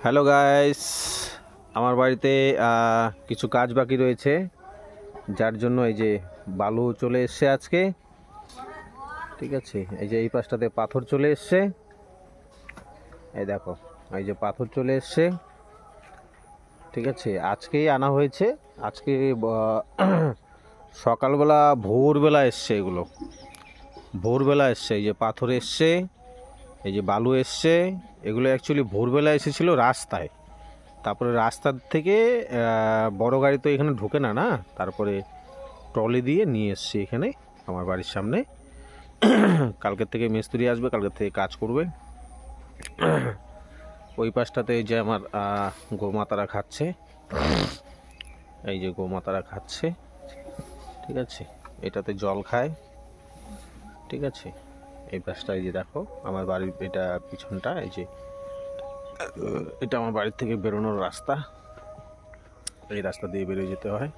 Hello guys, আমার বাড়িতে কিছু কাজ বাকি রয়েছে, যার জন্য এই যে বালু চলে এসছে আজকে। ঠিক আছে, এই যে এই পাশটাতে পাথর চলে এসছে, এই দেখো এই যে পাথর চলে এসছে। ঠিক আছে, আজকেই আনা হয়েছে। আজকে সকালবেলা ভোরবেলা এসছে, এগুলো ভোরবেলা এসছে। এই যে পাথর এসছে, এই যে বালু এসছে। এগুলো অ্যাকচুয়ালি ভোরবেলা এসেছিলো রাস্তায়, তারপরে রাস্তার থেকে বড় গাড়ি তো এখানে ঢোকে না, তারপরে ট্রলি দিয়ে নিয়ে এসছি এখানে আমার বাড়ির সামনে। কালকের থেকে মিস্ত্রি আসবে, কালকের থেকে কাজ করবে। ওই পাশটাতে এই যে আমার গোমাতারা খাচ্ছে, এই যে গোমাতারা খাচ্ছে। ঠিক আছে, এটাতে জল খায়। ঠিক আছে, এই পাশটা এই যে দেখো আমার বাড়ির এটা পিছনটা, এই যে এটা আমার বাড়ির থেকে বেরোনোর রাস্তা। এই রাস্তা দিয়ে বেরিয়ে যেতে হয়।